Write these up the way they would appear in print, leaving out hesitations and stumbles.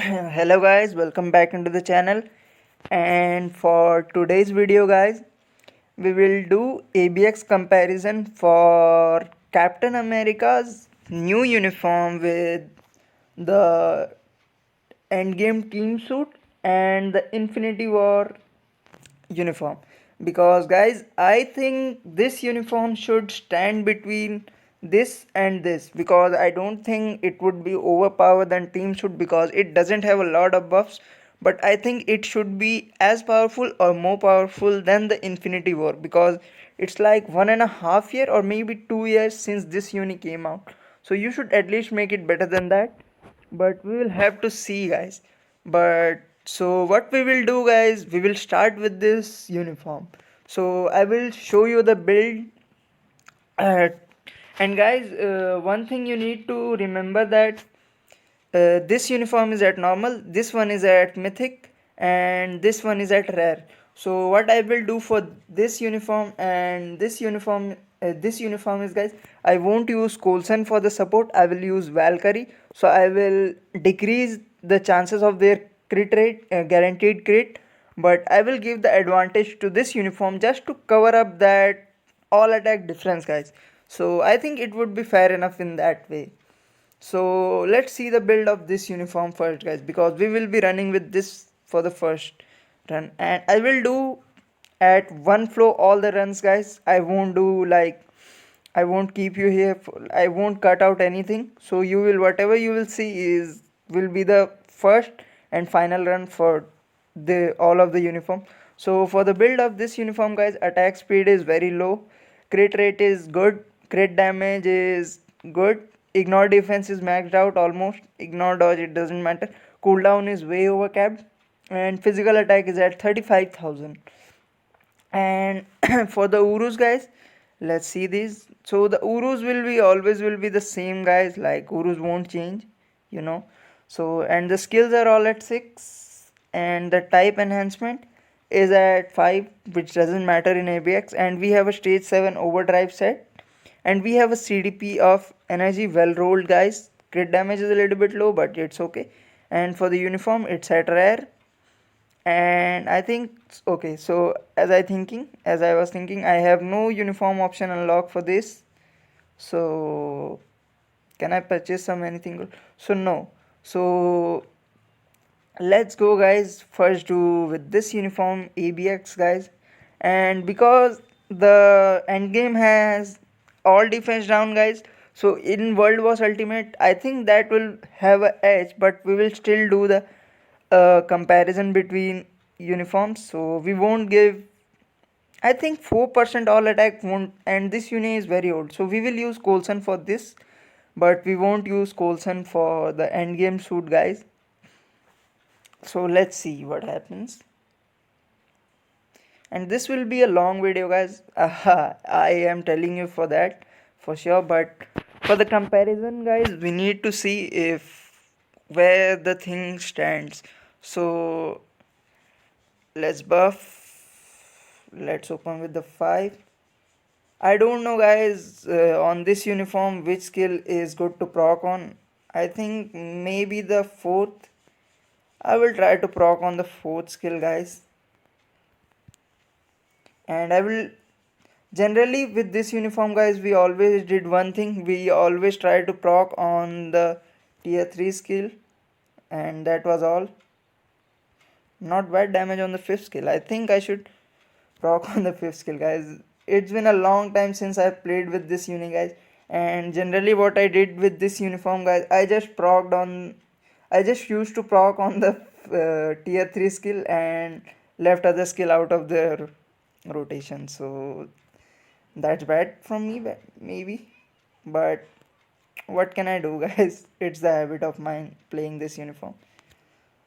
Hello guys, welcome back into the channel. And for today's video guys, we will do ABX comparison for Captain America's new uniform with the endgame team suit and the Infinity War uniform. Because guys, I think this uniform should stand between this and this, because I don't think it would be overpowered than team suit because it doesn't have a lot of buffs, but I think it should be as powerful or more powerful than the Infinity War, because it's like 1.5 year or maybe 2 years since this uni came out, so you should at least make it better than that. But we will have to see guys. But so what we will do guys, we will start with this uniform. So I will show you the build. uh, and guys, one thing you need to remember that this uniform is at normal, this one is at mythic, and this one is at rare. So what I will do for this uniform and this uniform is guys, I won't use Coulson for the support, I will use Valkyrie. So I will decrease the chances of their crit rate, guaranteed crit, but I will give the advantage to this uniform just to cover up that all attack difference guys. So I think it would be fair enough in that way. So let's see the build of this uniform first guys, because we will be running with this for the first run, and I will do at one flow all the runs guys. I won't do like, I won't keep you here I won't cut out anything, so you will, whatever you will see is will be the first and final run for the all of the uniform. So for the build of this uniform guys, attack speed is very low, crit rate is good, crit damage is good, ignore defense is maxed out almost, ignore dodge it doesn't matter, cooldown is way overcapped, and physical attack is at 35,000. And for the urus guys, let's see these. So the urus will be always will be the same guys, like urus won't change, you know. So and the skills are all at 6, and the type enhancement is at 5, which doesn't matter in ABX, and we have a stage 7 overdrive set, and we have a CDP of energy well rolled guys. Crit damage is a little bit low, but it's okay. And for the uniform, it's at rare. And I think okay, so as I was thinking, I have no uniform option unlocked for this. So can I purchase some anything good? So no. So let's go guys, first do with this uniform ABX guys. And because the end game has all defense down guys, so in World Wars Ultimate I think that will have a edge, but we will still do the comparison between uniforms. So we won't give, I think 4% all attack won't, and this uni is very old, so we will use Coulson for this, but we won't use Coulson for the end game suit guys. So let's see what happens. And this will be a long video guys. I am telling you for that for sure, but for the comparison guys, we need to see if where the thing stands. So let's buff, let's open with the 5. I don't know guys, on this uniform which skill is good to proc on. I think maybe the 4th. I will try to proc on the 4th skill guys. And I will, generally with this uniform guys, we always did one thing, we always try to proc on the tier 3 skill, and that was all. Not bad damage on the 5th skill. I think I should proc on the 5th skill guys. It's been a long time since I played with this uni guys, and generally what I did with this uniform guys, I just used to proc on the tier 3 skill and left other skill out of the rotation. So that's bad from me, maybe, but what can I do guys, it's the habit of mine playing this uniform.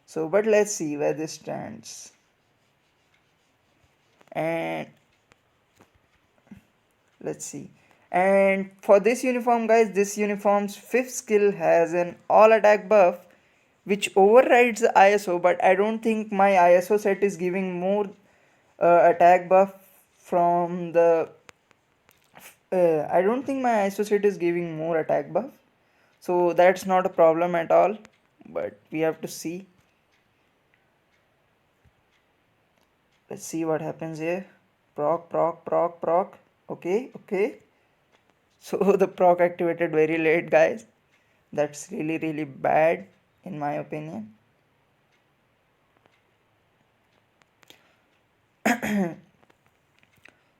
So but let's see where this stands. And let's see. And for this uniform guys, this uniform's 5th skill has an all attack buff which overrides the ISO, but I don't think my ISO set is giving more attack buff from the I don't think my ISO set is giving more attack buff, so that's not a problem at all. but we have to see. Let's see what happens here. Proc, proc, proc, proc. Okay, okay. So the proc activated very late, guys. That's really, really bad, in my opinion.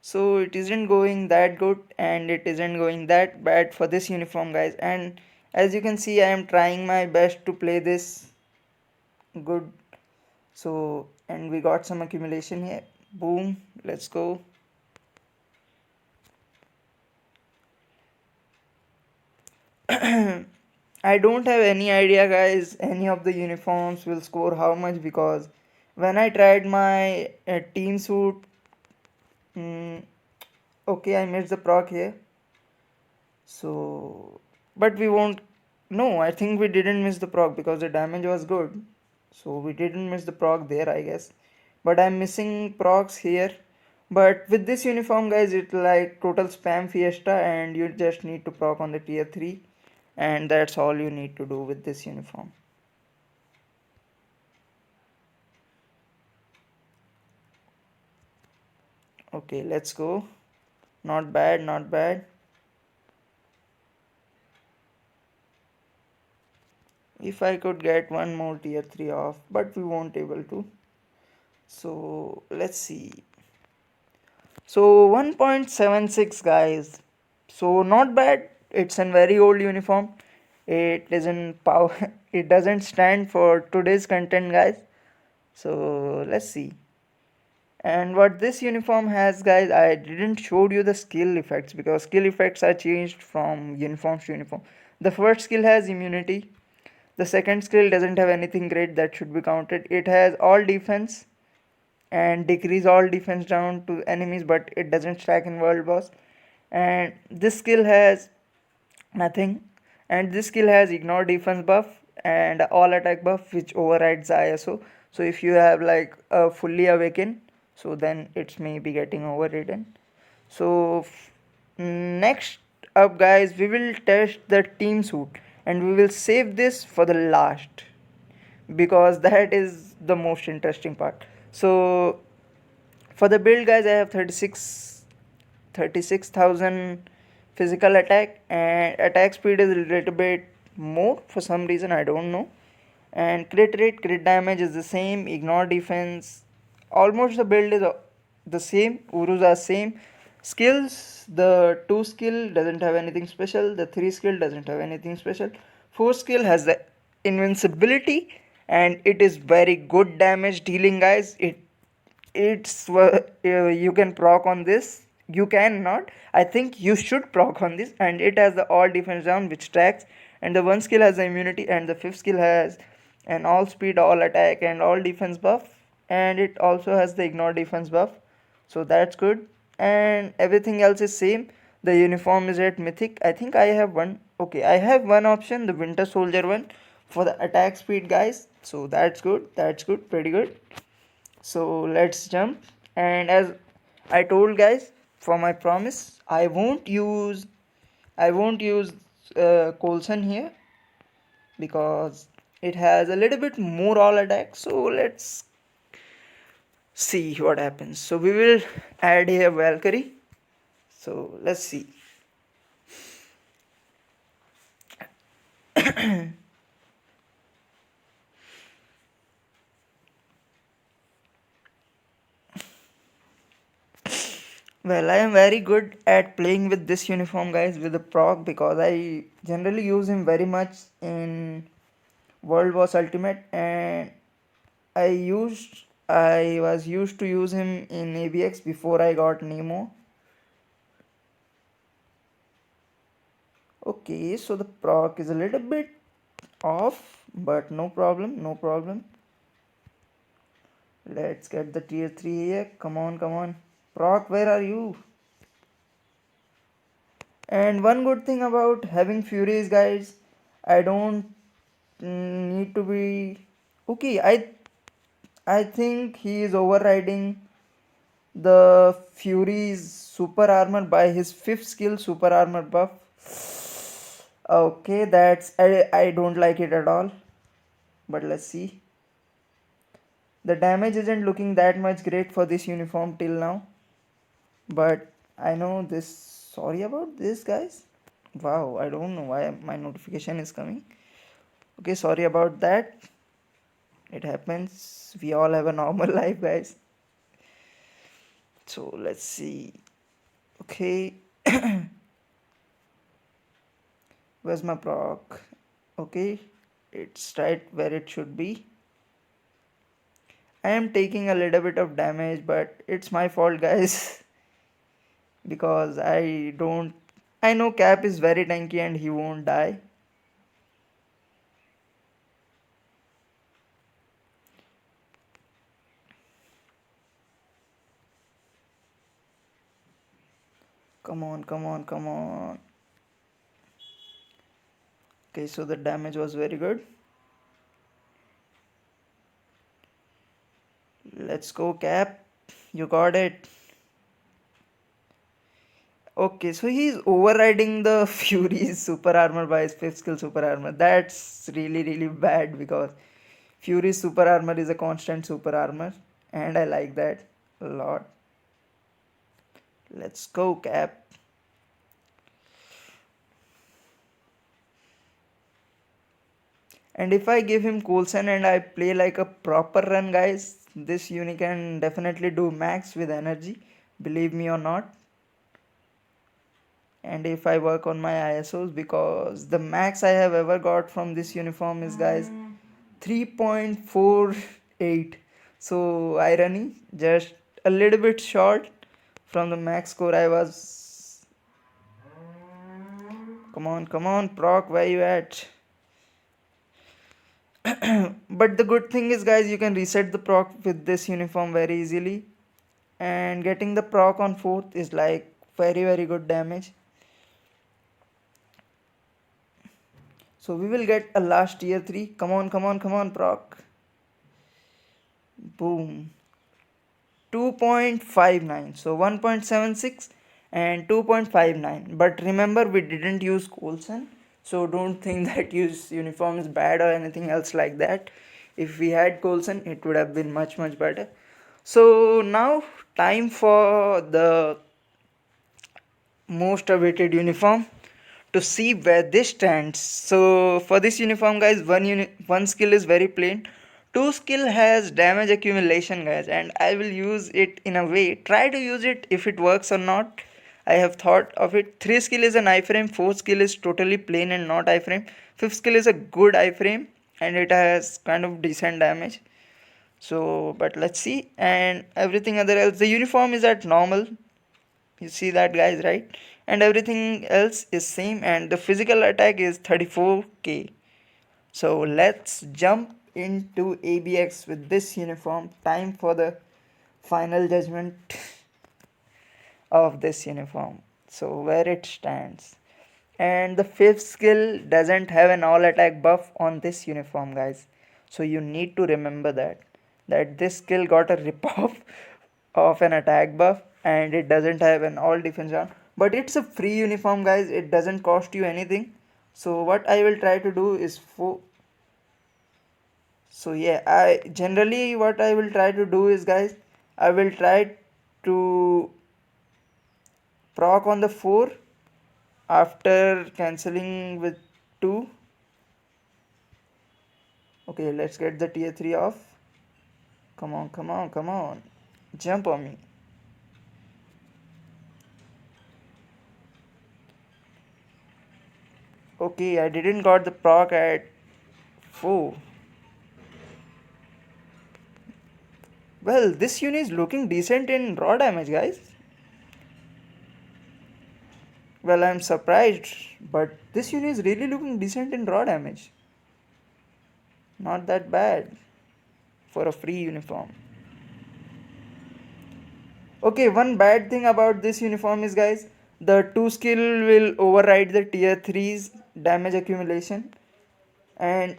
So it isn't going that good and it isn't going that bad for this uniform, guys. And as you can see, I am trying my best to play this good. So, and we got some accumulation here. Boom, let's go. I don't have any idea, guys, any of the uniforms will score how much, because when I tried my team suit, mm, okay, I missed the proc here. So, but we won't. No, I think we didn't miss the proc because the damage was good. So we didn't miss the proc there, I guess. But I'm missing procs here. But with this uniform, guys, it's like total spam fiesta, and you just need to proc on the tier 3, and that's all you need to do with this uniform. Okay, let's go. Not bad, not bad. If I could get one more tier 3 off, but we won't able to. So let's see. So 1.76, guys. So not bad. It's a very old uniform. It doesn't power. It doesn't stand for today's content, guys. So let's see. And what this uniform has, guys, I didn't show you the skill effects because skill effects are changed from uniform to uniform. The first skill has immunity. The second skill doesn't have anything great that should be counted. It has all defense and decrease all defense down to enemies, but it doesn't stack in world boss. And this skill has nothing, and this skill has ignore defense buff and all attack buff, which overrides the ISO. So if you have like a fully awaken, so then it's maybe getting overridden. So next up, guys, we will test the team suit, and we will save this for the last because that is the most interesting part. So for the build, guys, I have 36,000 physical attack, and attack speed is a little bit more for some reason, I don't know. And crit rate, crit damage is the same, ignore defense, almost the build is the same, urus are same. Skills, the 2 skill doesn't have anything special, the 3 skill doesn't have anything special, 4 skill has the invincibility, and it is very good damage dealing, guys. You can proc on this, you can not, I think you should proc on this, and it has the all defense down which tracks, and the one skill has the immunity, and the fifth skill has an all speed, all attack, and all defense buff, and it also has the ignore defense buff, so that's good. And everything else is same. The uniform is at mythic. I think I have one. Okay, I have one option, the winter soldier one, for the attack speed, guys, so that's good, that's good, pretty good. So let's jump. And as I told, guys, for my promise, I won't use Coulson here because it has a little bit more all attack. So let's see what happens. So we will add here Valkyrie. So let's see. Well, I am very good at playing with this uniform, guys, with the proc, because I generally use him very much in World Boss Ultimate, and I was used to use him in ABX before I got Nemo. Okay, so the proc is a little bit off, but no problem, no problem. Let's get the tier 3 here. Come on, come on. Proc, where are you? And one good thing about having Furies, guys, I don't need to be. Okay, I think he is overriding the Fury's super armor by his fifth skill, super armor buff. Okay, I don't like it at all. But let's see. The damage isn't looking that much great for this uniform till now. But I know this. Sorry about this, guys. Wow, I don't know why my notification is coming. Okay, sorry about that. It happens. We all have a normal life, guys. So let's see. Okay, where's my proc? Okay, it's right where it should be. I am taking a little bit of damage, but it's my fault, guys, because I don't. I know Cap is very tanky and he won't die. Come on, come on, come on. Okay, so the damage was very good. Let's go, Cap. You got it. Okay, so he's overriding the Fury's super armor by his fifth skill super armor. That's really, really bad because Fury's super armor is a constant super armor, and I like that a lot. Let's go, Cap. And if I give him Coulson and I play like a proper run, guys, this uni can definitely do max with energy, believe me or not. And if I work on my ISOs, because the max I have ever got from this uniform is, guys, 3.48. So irony, just a little bit short from the max score I was. Come on, proc, where you at? But the good thing is, guys, you can reset the proc with this uniform very easily, and getting the proc on 4th is like very good damage. So we will get a last tier 3. Come on, come on, come on, proc. Boom. 2.59. So 1.76 and 2.59. But remember, we didn't use Coulson. So don't think that use uniform is bad or anything else like that. If we had Coulson, it would have been much better. So now time for the most awaited uniform to see where this stands. So for this uniform, guys, one skill is very plain. Two skill has damage accumulation, guys, and I will use it in a way. Try to use it if it works or not. I have thought of it. Three skill is an iframe, fourth skill is totally plain and not iframe. Fifth skill is a good iframe and it has kind of decent damage. So but let's see, and everything other else, the uniform is at normal, you see that, guys, right? And everything else is same, and the physical attack is 34k. So let's jump into ABX with this uniform. Time for the final judgment of this uniform. So where it stands. And the fifth skill doesn't have an all attack buff on this uniform, guys. So you need to remember that this skill got a rip off of an attack buff, and it doesn't have an all defense on. But it's a free uniform, guys. It doesn't cost you anything. So what I will try to do is yeah, I generally what I will try to do is, guys, I will try to proc on the 4 after cancelling with 2. Okay, let's get the tier 3 off. Come on, come on, come on. Jump on me. Okay, I didn't got the proc at 4. Well, this unit is looking decent in raw damage, guys. Well, I'm surprised, but this unit is really looking decent in raw damage. Not that bad for a free uniform. Okay, one bad thing about this uniform is, guys, the 2 skill will override the tier 3's damage accumulation. And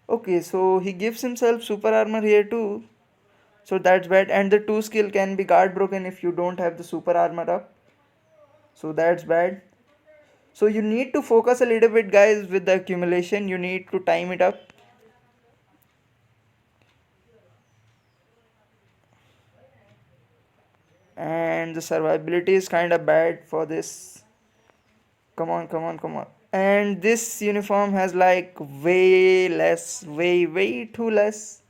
okay, so he gives himself super armor here too. So that's bad. And the 2 skill can be guard broken if you don't have the super armor up. So that's bad. So you need to focus a little bit, guys, with the accumulation. You need to time it up. And the survivability is kind of bad for this. Come on, come on, come on. And this uniform has like way less, way too less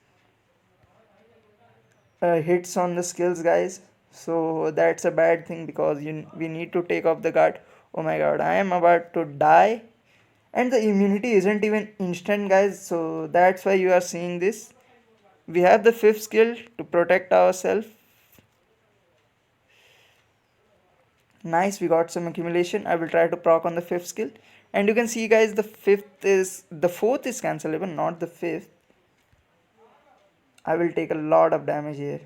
hits on the skills, guys. So that's a bad thing because we need to take off the guard. Oh my god, I am about to die. And the immunity isn't even instant, guys. So that's why you are seeing this. We have the fifth skill to protect ourselves. Nice, we got some accumulation. I will try to proc on the fifth skill. And you can see, guys, the fourth is cancelable, not the fifth. I will take a lot of damage here.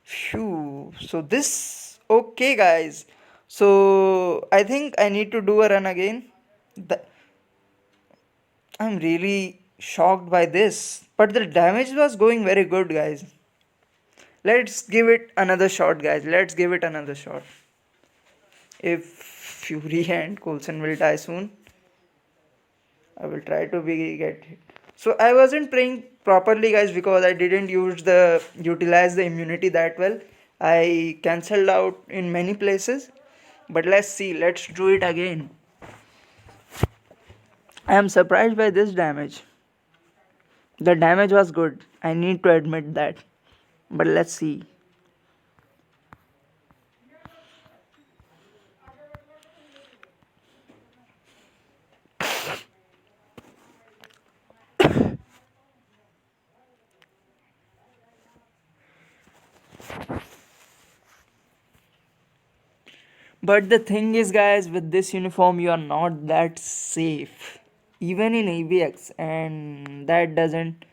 Phew. So this, okay, guys. So I think I need to do a run again. I'm really shocked by this. But the damage was going very good, guys. Let's give it another shot, guys. Let's give it another shot. If Fury and Coulson will die soon, I will try to be get hit. So I wasn't playing properly, guys, because I didn't utilize the immunity that well. I cancelled out in many places. But let's see. Let's do it again. I am surprised by this damage. The damage was good. I need to admit that. But let's see. But the thing is, guys, with this uniform, you are not that safe. Even in ABX, and that doesn't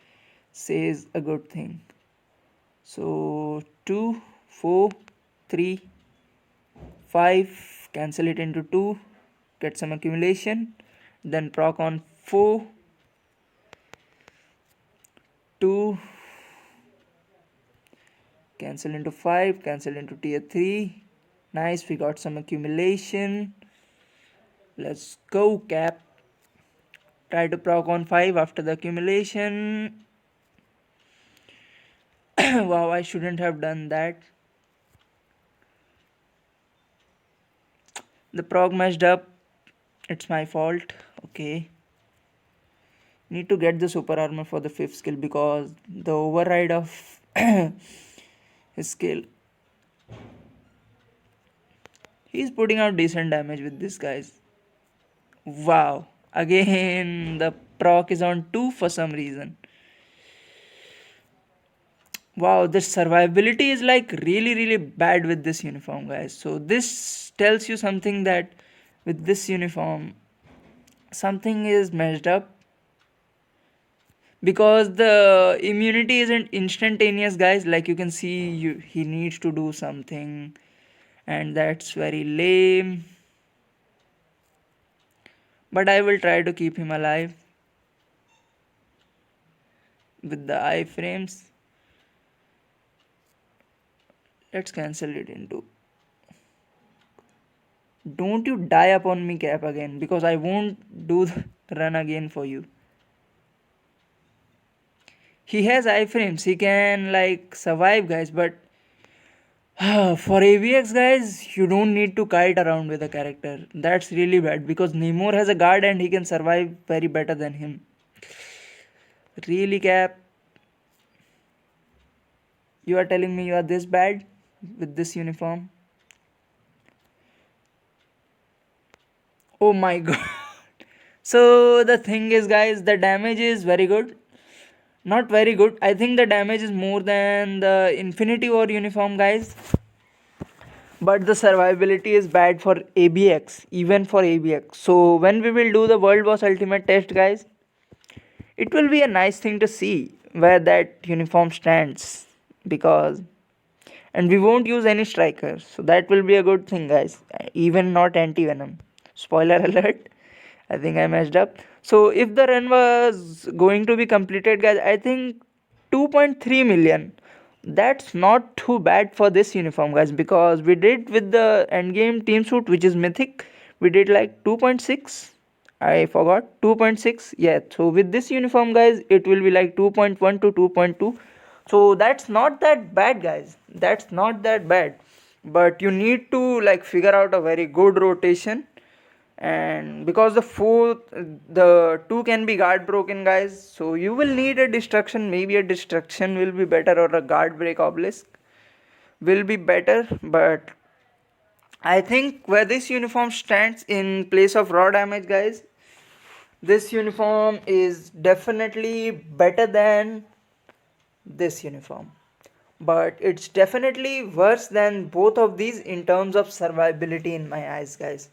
says a good thing. So 2, 4, 3, 5, cancel it into 2, get some accumulation, then proc on 4, 2, cancel into 5, cancel into tier 3. Nice, we got some accumulation. Let's go, cap. Try to proc on 5 after the accumulation. Wow, I shouldn't have done that. The proc messed up. It's my fault. Okay. Need to get the super armor for the fifth skill because the override of his skill. He's putting out decent damage with this, guys. Wow. Again, the proc is on 2 for some reason. Wow, the survivability is like really bad with this uniform, guys. So this tells you something that with this uniform, something is messed up. Because the immunity isn't instantaneous, guys. Like you can see, he needs to do something. And that's very lame. But I will try to keep him alive with the iframes. Let's cancel it into. Don't you die upon me, cap, again, because I won't do the run again for you. He has iframes. He can like survive, guys, but for AVX, guys, you don't need to kite around with a character. That's really bad because Namor has a guard and he can survive very better than him. Really, cap? You are telling me you are this bad with this uniform? Oh my god. So the thing is, guys, the damage is very good. Not very good. I think the damage is more than the Infinity War uniform, guys. But the survivability is bad for ABX, even for ABX. So when we will do the World Boss Ultimate test, guys, it will be a nice thing to see where that uniform stands. Because and we won't use any strikers, so that will be a good thing, guys. Even not anti-venom. Spoiler alert, I think I messed up. So if the run was going to be completed, guys, I think 2.3 million that's not too bad for this uniform, guys, because we did with the endgame team suit, which is mythic, we did like 2.6. I forgot 2.6. Yeah, so with this uniform, guys, it will be like 2.1 to 2.2. So that's not that bad, guys. That's not that bad. But you need to like figure out a very good rotation, and because the two can be guard broken, guys, so you will need a destruction. Maybe a destruction will be better, or a guard break obelisk will be better. But I think where this uniform stands in place of raw damage, guys, this uniform is definitely better than this uniform, but it's definitely worse than both of these in terms of survivability in my eyes, guys.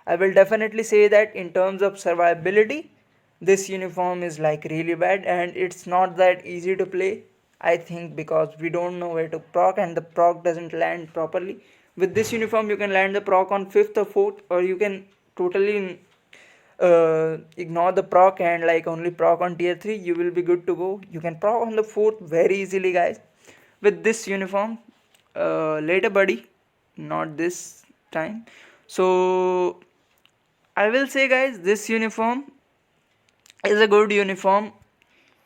I will definitely say that in terms of survivability, this uniform is like really bad, and it's not that easy to play. I think because we don't know where to proc, and the proc doesn't land properly. With this uniform, you can land the proc on 5th or 4th, or you can totally ignore the proc and like only proc on tier 3. You will be good to go. You can proc on the 4th very easily, guys, with this uniform. Later, buddy, not this time. So I will say, guys, this uniform is a good uniform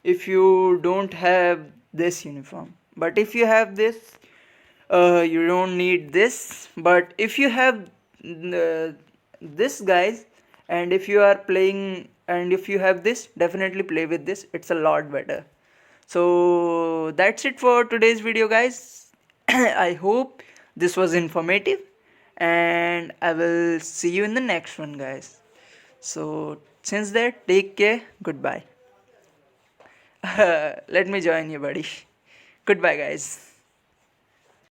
if you don't have this uniform. But if you have this, you don't need this. But if you have this, guys, and if you are playing, and if you have this, definitely play with this. It's a lot better. So that's it for today's video, guys. I hope this was informative, and I will see you in the next one, guys. So since that, take care. Goodbye. Let me join you, buddy. Goodbye, guys.